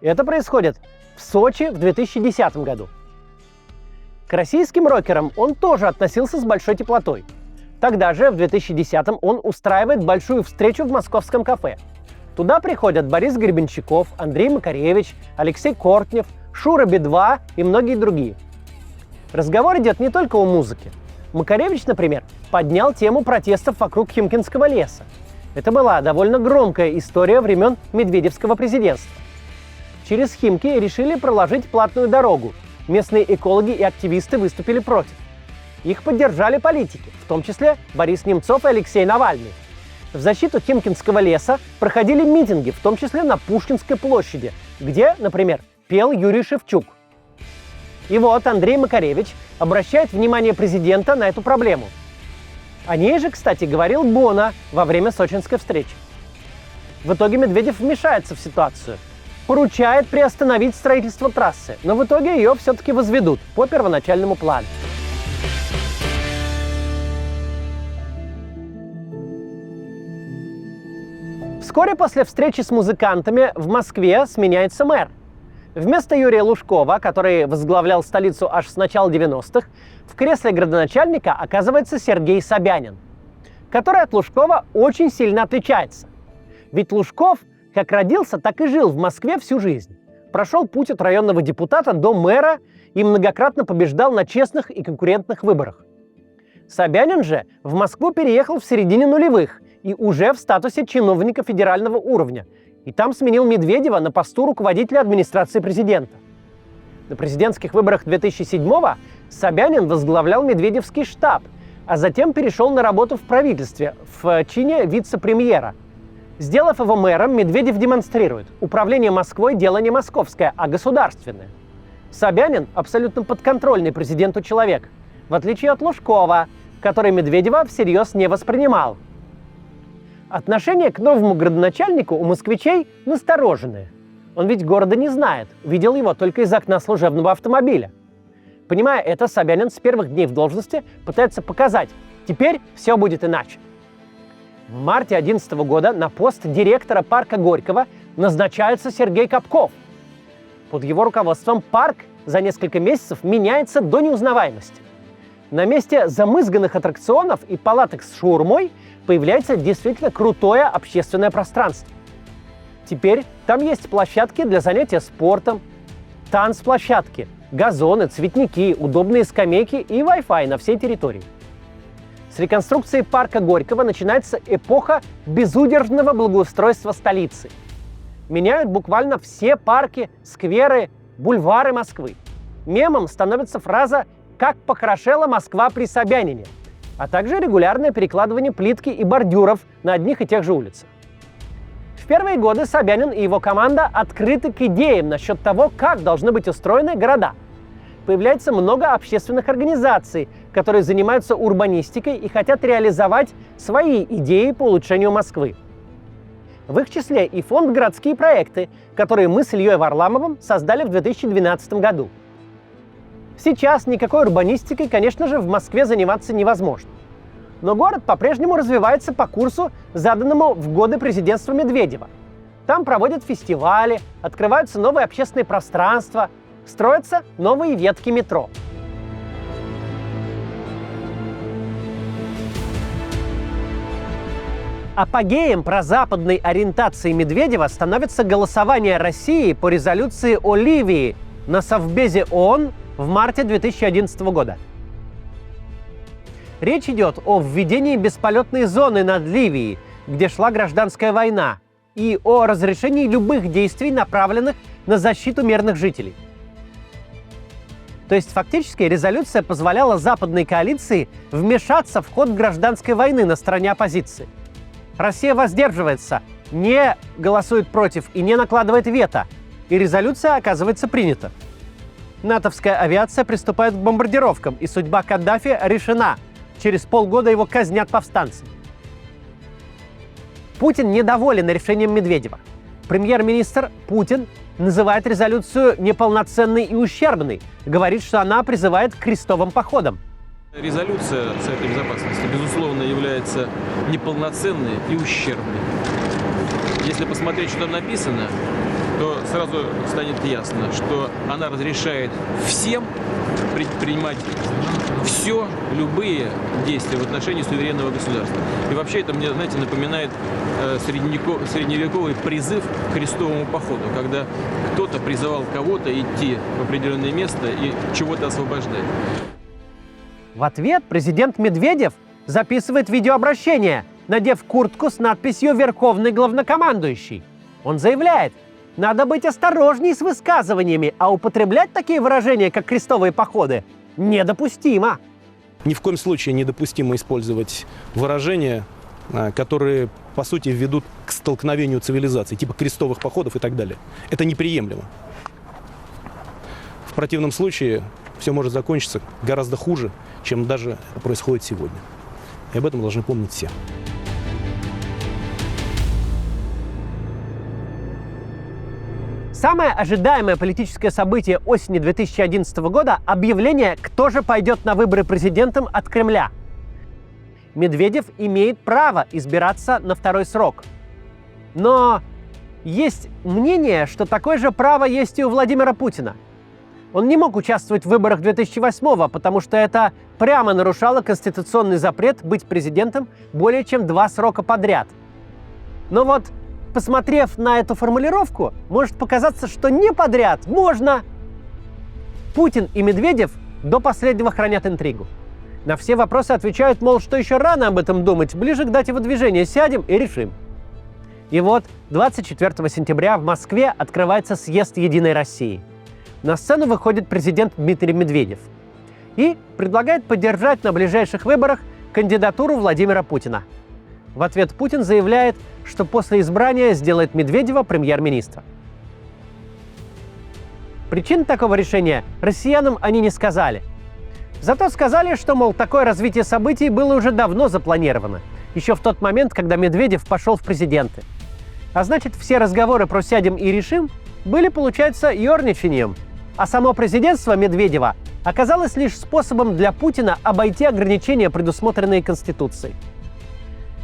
Это происходит в Сочи в 2010 году. К российским рокерам он тоже относился с большой теплотой. Тогда же, в 2010-м, он устраивает большую встречу в московском кафе. Туда приходят Борис Гребенщиков, Андрей Макаревич, Алексей Кортнев, Шура Би-2 и многие другие. Разговор идет не только о музыке. Макаревич, например, поднял тему протестов вокруг Химкинского леса. Это была довольно громкая история времен медведевского президентства. Через Химки решили проложить платную дорогу. Местные экологи и активисты выступили против. Их поддержали политики, в том числе Борис Немцов и Алексей Навальный. В защиту Химкинского леса проходили митинги, в том числе на Пушкинской площади, где, например, пел Юрий Шевчук. И вот Андрей Макаревич обращает внимание президента на эту проблему. О ней же, кстати, говорил Боно во время сочинской встречи. В итоге Медведев вмешается в ситуацию, поручает приостановить строительство трассы, но в итоге ее все-таки возведут по первоначальному плану. Вскоре после встречи с музыкантами в Москве сменяется мэр. Вместо Юрия Лужкова, который возглавлял столицу аж с начала 90-х, в кресле градоначальника оказывается Сергей Собянин, который от Лужкова очень сильно отличается. Ведь Лужков как родился, так и жил в Москве всю жизнь. Прошел путь от районного депутата до мэра и многократно побеждал на честных и конкурентных выборах. Собянин же в Москву переехал в середине нулевых и уже в статусе чиновника федерального уровня. И там сменил Медведева на посту руководителя администрации президента. На президентских выборах 2007-го Собянин возглавлял Медведевский штаб, а затем перешел на работу в правительстве в чине вице-премьера. Сделав его мэром, Медведев демонстрирует: управление Москвой – дело не московское, а государственное. Собянин – абсолютно подконтрольный президенту человек, в отличие от Лужкова, который Медведева всерьез не воспринимал. Отношение к новому градоначальнику у москвичей настороженное. Он ведь города не знает, видел его только из окна служебного автомобиля. Понимая это, Собянин с первых дней в должности пытается показать, теперь все будет иначе. В марте 2011 года на пост директора парка Горького назначается Сергей Капков. Под его руководством парк за несколько месяцев меняется до неузнаваемости. На месте замызганных аттракционов и палаток с шаурмой появляется действительно крутое общественное пространство. Теперь там есть площадки для занятия спортом, танцплощадки, газоны, цветники, удобные скамейки и Wi-Fi на всей территории. С реконструкции парка Горького начинается эпоха безудержного благоустройства столицы. Меняют буквально все парки, скверы, бульвары Москвы. Мемом становится фраза «Как похорошела Москва при Собянине», а также регулярное перекладывание плитки и бордюров на одних и тех же улицах. В первые годы Собянин и его команда открыты к идеям насчет того, как должны быть устроены города. Появляется много общественных организаций, которые занимаются урбанистикой и хотят реализовать свои идеи по улучшению Москвы. В их числе и фонд «Городские проекты», который мы с Ильей Варламовым создали в 2012 году. Сейчас никакой урбанистикой, конечно же, в Москве заниматься невозможно. Но город по-прежнему развивается по курсу, заданному в годы президентства Медведева. Там проводят фестивали, открываются новые общественные пространства, строятся новые ветки метро. Апогеем прозападной ориентации Медведева становится голосование России по резолюции о Ливии на Совбезе ООН в марте 2011 года. Речь идет о введении бесполетной зоны над Ливией, где шла гражданская война, и о разрешении любых действий, направленных на защиту мирных жителей. То есть фактически резолюция позволяла западной коалиции вмешаться в ход гражданской войны на стороне оппозиции. Россия воздерживается, не голосует против и не накладывает вето, и резолюция оказывается принята. Натовская авиация приступает к бомбардировкам, и судьба Каддафи решена. Через полгода его казнят повстанцы. Путин недоволен решением Медведева. Премьер-министр Путин называет резолюцию неполноценной и ущербной, говорит, что она призывает к крестовым походам. Резолюция Совета Безопасности, безусловно, является неполноценной и ущербной. Если посмотреть, что там написано, то сразу станет ясно, что она разрешает всем предпринимать все, любые действия в отношении суверенного государства. И вообще это мне, знаете, напоминает средневековый призыв к крестовому походу, когда кто-то призывал кого-то идти в определенное место и чего-то освобождать. В ответ президент Медведев записывает видеообращение, надев куртку с надписью «Верховный главнокомандующий». Он заявляет, надо быть осторожней с высказываниями, а употреблять такие выражения, как крестовые походы, недопустимо. Ни в коем случае недопустимо использовать выражения, которые, по сути, ведут к столкновению цивилизаций, типа крестовых походов и так далее. Это неприемлемо. В противном случае все может закончиться гораздо хуже, чем даже происходит сегодня. И об этом должны помнить все. Самое ожидаемое политическое событие осени 2011 года – объявление, кто же пойдет на выборы президентом от Кремля. Медведев имеет право избираться на второй срок. Но есть мнение, что такое же право есть и у Владимира Путина. Он не мог участвовать в выборах 2008-го, потому что это прямо нарушало конституционный запрет быть президентом более чем 2 срока подряд. Но вот, посмотрев на эту формулировку, может показаться, что не подряд можно. Путин и Медведев до последнего хранят интригу. На все вопросы отвечают, мол, что еще рано об этом думать, ближе к дате выдвижения сядем и решим. И вот 24 сентября в Москве открывается съезд «Единой России». На сцену выходит президент Дмитрий Медведев и предлагает поддержать на ближайших выборах кандидатуру Владимира Путина. В ответ Путин заявляет, что после избрания сделает Медведева премьер-министра. Причин такого решения россиянам они не сказали. Зато сказали, что, мол, такое развитие событий было уже давно запланировано, еще в тот момент, когда Медведев пошел в президенты. А значит, все разговоры про «сядем и решим» были, получается, ерничанием, а само президентство Медведева оказалось лишь способом для Путина обойти ограничения, предусмотренные Конституцией.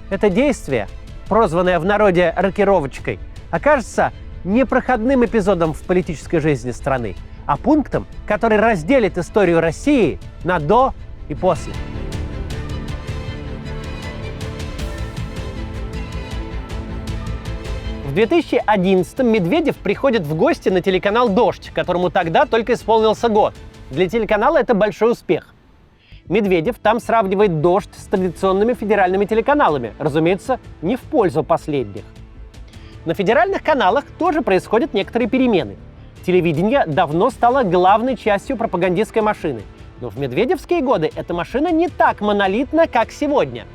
Это действие, прозванное в народе «рокировочкой», окажется не проходным эпизодом в политической жизни страны, а пунктом, который разделит историю России на «до» и «после». В 2011-м Медведев приходит в гости на телеканал «Дождь», которому тогда только исполнился год. Для телеканала это большой успех. Медведев там сравнивает «Дождь» с традиционными федеральными телеканалами, разумеется, не в пользу последних. На федеральных каналах тоже происходят некоторые перемены. Телевидение давно стало главной частью пропагандистской машины. Но в медведевские годы эта машина не так монолитна, как сегодня.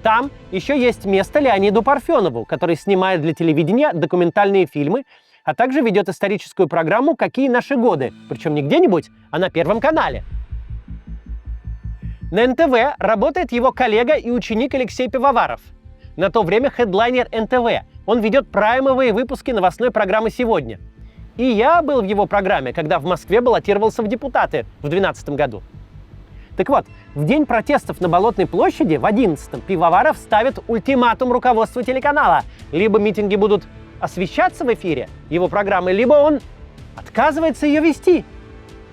Там еще есть место Леониду Парфенову, который снимает для телевидения документальные фильмы, а также ведет историческую программу «Какие наши годы?», причем не где-нибудь, а на Первом канале. На НТВ работает его коллега и ученик Алексей Пивоваров. На то время хедлайнер НТВ. Он ведет праймовые выпуски новостной программы «Сегодня». И я был в его программе, когда в Москве баллотировался в депутаты в 2012 году. Так вот, в день протестов на Болотной площади в 2011-м Пивоваров ставит ультиматум руководству телеканала. Либо митинги будут освещаться в эфире, его программы, либо он отказывается ее вести.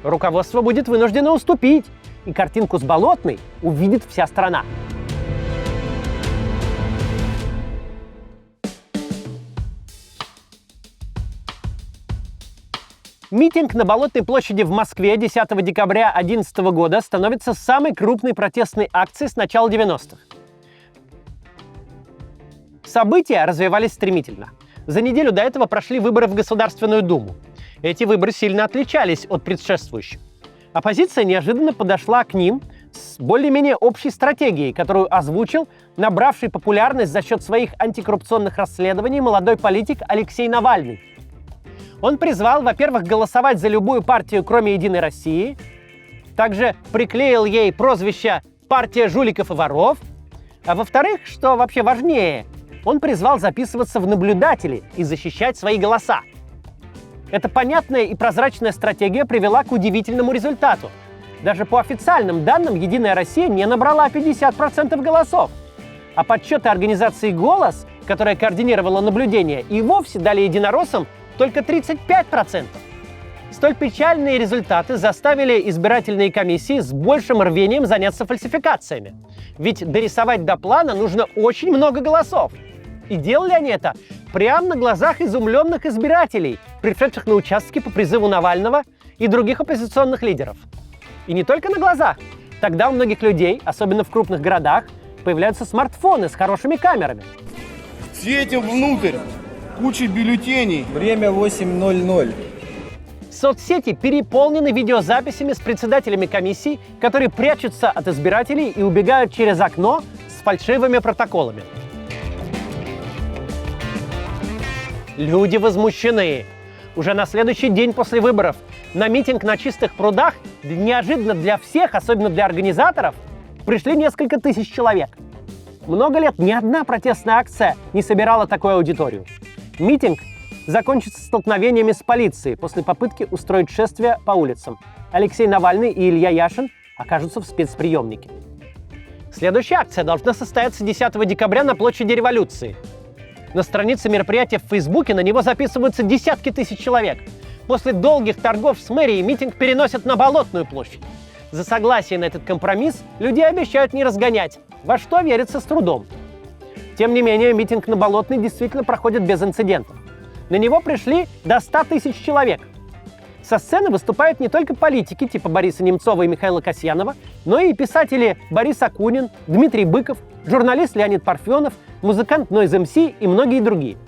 Руководство будет вынуждено уступить, и картинку с Болотной увидит вся страна. Митинг на Болотной площади в Москве 10 декабря 2011 года становится самой крупной протестной акцией с начала 90-х. События развивались стремительно. За неделю до этого прошли выборы в Государственную Думу. Эти выборы сильно отличались от предшествующих. Оппозиция неожиданно подошла к ним с более-менее общей стратегией, которую озвучил набравший популярность за счет своих антикоррупционных расследований молодой политик Алексей Навальный. Он призвал, во-первых, голосовать за любую партию, кроме «Единой России», также приклеил ей прозвище «Партия жуликов и воров», а во-вторых, что вообще важнее, он призвал записываться в наблюдатели и защищать свои голоса. Эта понятная и прозрачная стратегия привела к удивительному результату. Даже по официальным данным «Единая Россия» не набрала 50% голосов, а подсчеты организации «Голос», которая координировала наблюдение, и вовсе дали единороссам только 35%. Столь печальные результаты заставили избирательные комиссии с большим рвением заняться фальсификациями. Ведь дорисовать до плана нужно очень много голосов. И делали они это прямо на глазах изумленных избирателей, пришедших на участки по призыву Навального и других оппозиционных лидеров. И не только на глазах. Тогда у многих людей, особенно в крупных городах, появляются смартфоны с хорошими камерами. Светим внутрь. Куча бюллетеней. Время 8:00. Соцсети переполнены видеозаписями с председателями комиссий, которые прячутся от избирателей и убегают через окно с фальшивыми протоколами. Люди возмущены. Уже на следующий день после выборов на митинг на Чистых прудах неожиданно для всех, особенно для организаторов, пришли несколько тысяч человек. Много лет ни одна протестная акция не собирала такую аудиторию. Митинг закончится столкновениями с полицией после попытки устроить шествие по улицам. Алексей Навальный и Илья Яшин окажутся в спецприемнике. Следующая акция должна состояться 10 декабря на площади Революции. На странице мероприятия в Фейсбуке на него записываются десятки тысяч человек. После долгих торгов с мэрией митинг переносят на Болотную площадь. За согласие на этот компромисс людей обещают не разгонять, во что верится с трудом. Тем не менее, митинг на Болотной действительно проходит без инцидентов. На него пришли до 100 тысяч человек. Со сцены выступают не только политики типа Бориса Немцова и Михаила Касьянова, но и писатели Борис Акунин, Дмитрий Быков, журналист Леонид Парфенов, музыкант Noise MC и многие другие.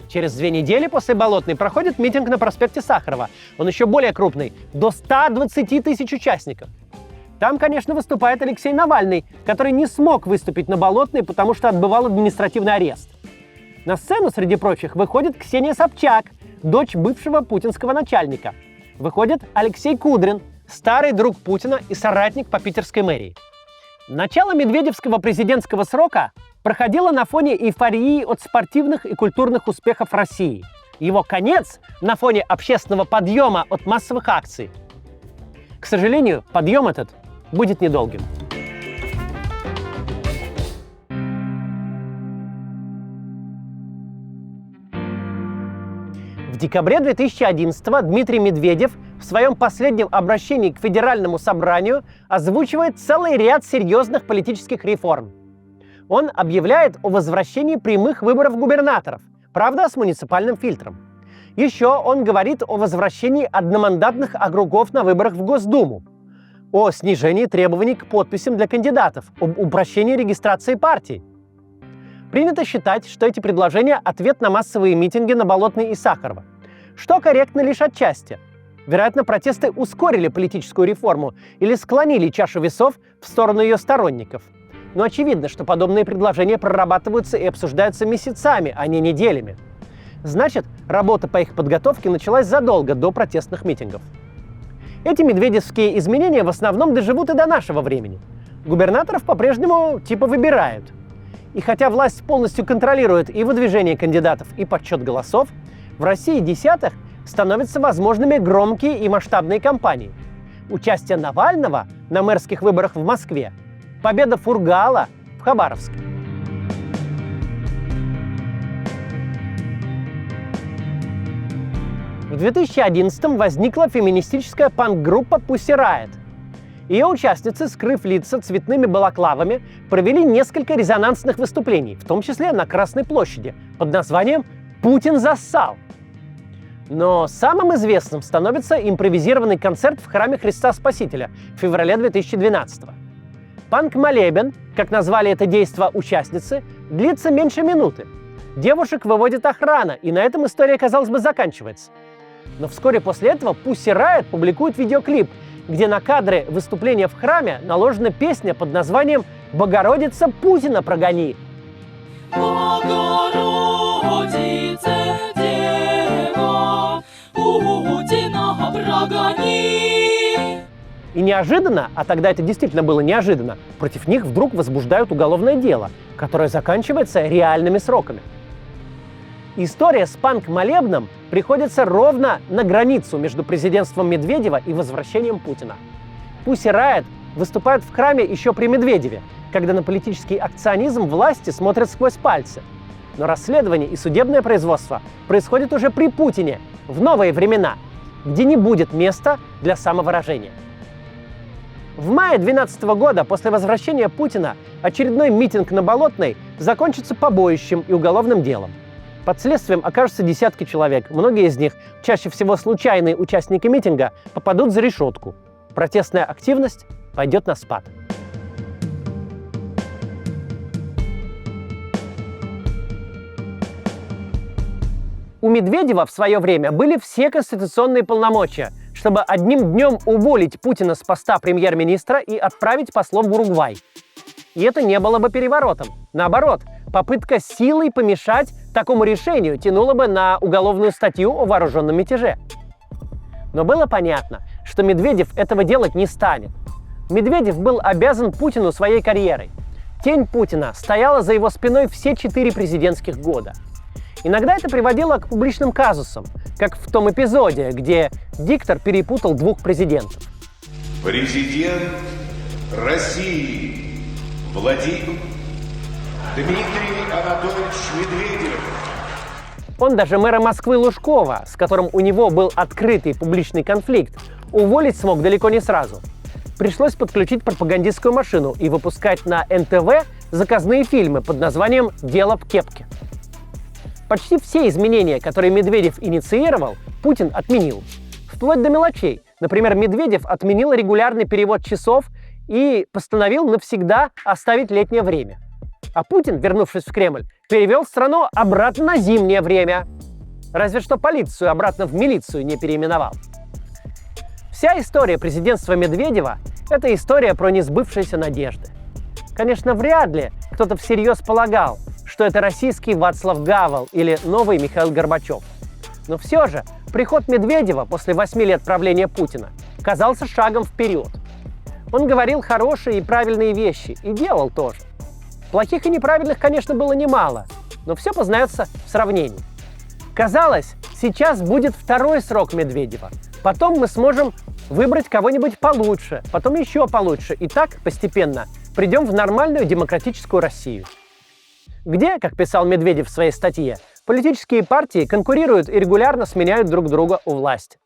Через 2 недели после Болотной проходит митинг на проспекте Сахарова. Он еще более крупный, до 120 тысяч участников. Там, конечно, выступает Алексей Навальный, который не смог выступить на Болотной, потому что отбывал административный арест. На сцену, среди прочих, выходит Ксения Собчак, дочь бывшего путинского начальника. Выходит Алексей Кудрин, старый друг Путина и соратник по питерской мэрии. Начало медведевского президентского срока проходило на фоне эйфории от спортивных и культурных успехов России. Его конец на фоне общественного подъема от массовых акций. К сожалению, подъем этот будет недолгим. В декабре 2011-го Дмитрий Медведев в своем последнем обращении к Федеральному собранию озвучивает целый ряд серьезных политических реформ. Он объявляет о возвращении прямых выборов губернаторов, правда, с муниципальным фильтром. Еще он говорит о возвращении одномандатных округов на выборах в Госдуму, о снижении требований к подписям для кандидатов, об упрощении регистрации партий. Принято считать, что эти предложения – ответ на массовые митинги на Болотной и Сахарова, что корректно лишь отчасти. Вероятно, протесты ускорили политическую реформу или склонили чашу весов в сторону ее сторонников. Но очевидно, что подобные предложения прорабатываются и обсуждаются месяцами, а не неделями. Значит, работа по их подготовке началась задолго до протестных митингов. Эти медведевские изменения в основном доживут и до нашего времени. Губернаторов по-прежнему типа выбирают. И хотя власть полностью контролирует и выдвижение кандидатов, и подсчет голосов, в России десятых становятся возможными громкие и масштабные кампании. Участие Навального на мэрских выборах в Москве, победа Фургала в Хабаровске. В 2011-м возникла феминистическая панк-группа Pussy Riot. Ее участницы, скрыв лица цветными балаклавами, провели несколько резонансных выступлений, в том числе на Красной площади, под названием «Путин зассал». Но самым известным становится импровизированный концерт в храме Христа Спасителя в феврале 2012-го. Панк-молебен, как назвали это действо участницы, длится меньше минуты. Девушек выводит охрана, и на этом история, казалось бы, заканчивается. Но вскоре после этого Pussy Riot публикует видеоклип, где на кадры выступления в храме наложена песня под названием «Богородица, Путина прогони». Богородице, Дева, Путина прогони. И неожиданно, а тогда это действительно было неожиданно, против них вдруг возбуждают уголовное дело, которое заканчивается реальными сроками. История с панк-молебном приходится ровно на границу между президентством Медведева и возвращением Путина. Pussy Riot выступают в храме еще при Медведеве, когда на политический акционизм власти смотрят сквозь пальцы. Но расследование и судебное производство происходит уже при Путине, в новые времена, где не будет места для самовыражения. В мае 2012 года, после возвращения Путина, очередной митинг на Болотной закончится побоищем и уголовным делом. Под следствием окажутся десятки человек. Многие из них, чаще всего случайные участники митинга, попадут за решетку. Протестная активность пойдет на спад. У Медведева в свое время были все конституционные полномочия, чтобы одним днем уволить Путина с поста премьер-министра и отправить послом в Уругвай. И это не было бы переворотом. Наоборот, попытка силой помешать такому решению тянула бы на уголовную статью о вооруженном мятеже. Но было понятно, что Медведев этого делать не станет. Медведев был обязан Путину своей карьерой. Тень Путина стояла за его спиной все 4 президентских года. Иногда это приводило к публичным казусам, как в том эпизоде, где диктор перепутал 2 президентов. Президент России Владимир Дмитрий Анатольевич Медведев. Он даже мэра Москвы Лужкова, с которым у него был открытый публичный конфликт, уволить смог далеко не сразу. Пришлось подключить пропагандистскую машину и выпускать на НТВ заказные фильмы под названием «Дело в кепке». Почти все изменения, которые Медведев инициировал, Путин отменил. Вплоть до мелочей. Например, Медведев отменил регулярный перевод часов и постановил навсегда оставить летнее время. А Путин, вернувшись в Кремль, перевел страну обратно на зимнее время. Разве что полицию обратно в милицию не переименовал. Вся история президентства Медведева – это история про несбывшиеся надежды. Конечно, вряд ли кто-то всерьез полагал, что это российский Václav Гавел или новый Михаил Горбачев. Но все же приход Медведева после 8 лет правления Путина казался шагом вперед. Он говорил хорошие и правильные вещи, и делал тоже. Плохих и неправильных, конечно, было немало, но все познается в сравнении. Казалось, Сейчас будет второй срок Медведева. Потом мы сможем выбрать кого-нибудь получше, потом еще получше. И так постепенно придем в нормальную демократическую Россию. Где, как писал Медведев в своей статье, политические партии конкурируют и регулярно сменяют друг друга у власти.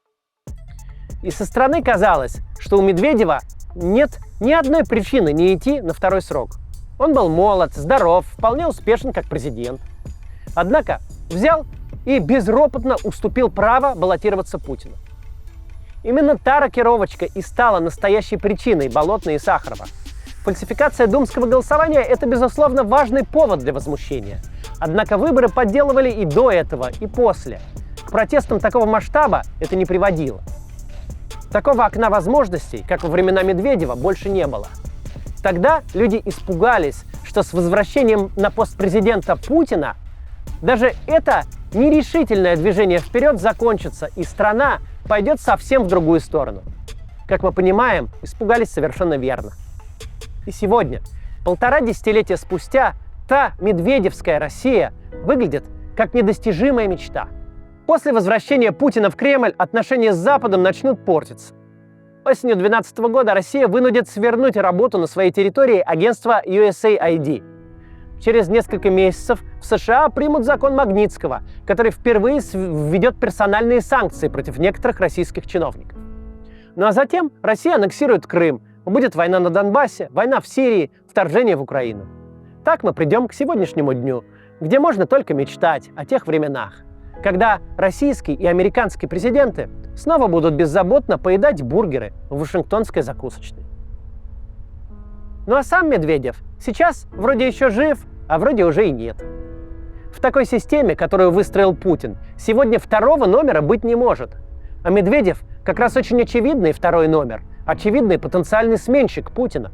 И со стороны казалось, что у Медведева нет ни одной причины не идти на второй срок. Он был молод, здоров, вполне успешен как президент. Однако взял и безропотно уступил право баллотироваться Путину. Именно та рокировочка и стала настоящей причиной Болотной и Сахарова. Фальсификация думского голосования – это, безусловно, важный повод для возмущения. Однако выборы подделывали и до этого, и после. К протестам такого масштаба это не приводило. Такого окна возможностей, как во времена Медведева, больше не было. Тогда люди испугались, что с возвращением на пост президента Путина даже это нерешительное движение вперед закончится, и страна пойдет совсем в другую сторону. Как мы понимаем, испугались совершенно верно. И сегодня, 1,5 десятилетия спустя, та медведевская Россия выглядит как недостижимая мечта. После возвращения Путина в Кремль отношения с Западом начнут портиться. Осенью 2012 года Россия вынудит свернуть работу на своей территории агентства USAID. Через несколько месяцев в США примут закон Магнитского, который впервые введет персональные санкции против некоторых российских чиновников. Ну а затем Россия аннексирует Крым, будет война на Донбассе, война в Сирии, вторжение в Украину. Так мы придем к сегодняшнему дню, где можно только мечтать о тех временах, когда российский и американский президенты снова будут беззаботно поедать бургеры в вашингтонской закусочной. Ну а сам Медведев сейчас вроде еще жив, а вроде уже и нет. В такой системе, которую выстроил Путин, сегодня второго номера быть не может. А Медведев как раз очень очевидный второй номер, очевидный потенциальный сменщик Путина.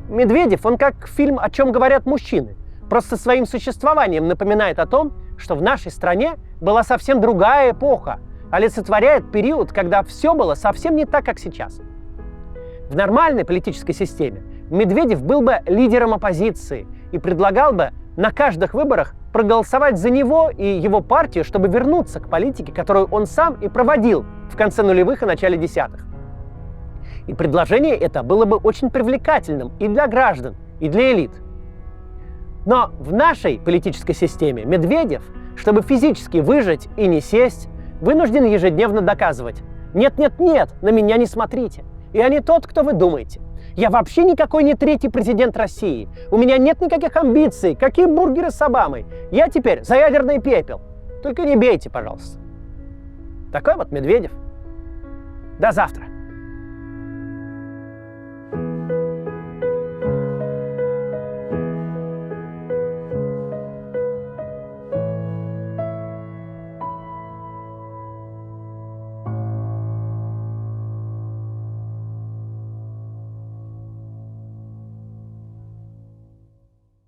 Медведев, он как фильм «О чем говорят мужчины», просто своим существованием напоминает о том, что в нашей стране была совсем другая эпоха, олицетворяет период, когда все было совсем не так, как сейчас. В нормальной политической системе Медведев был бы лидером оппозиции и предлагал бы на каждых выборах проголосовать за него и его партию, чтобы вернуться к политике, которую он сам и проводил в конце нулевых и начале десятых. И предложение это было бы очень привлекательным и для граждан, и для элит. Но в нашей политической системе Медведев, чтобы физически выжить и не сесть, вынужден ежедневно доказывать: «Нет-нет-нет, на меня не смотрите. Я не тот, кто вы думаете. Я вообще никакой не третий президент России. У меня нет никаких амбиций. Какие бургеры с Обамой? Я теперь за ядерный пепел. Только не бейте, пожалуйста». Такой вот Медведев. До завтра.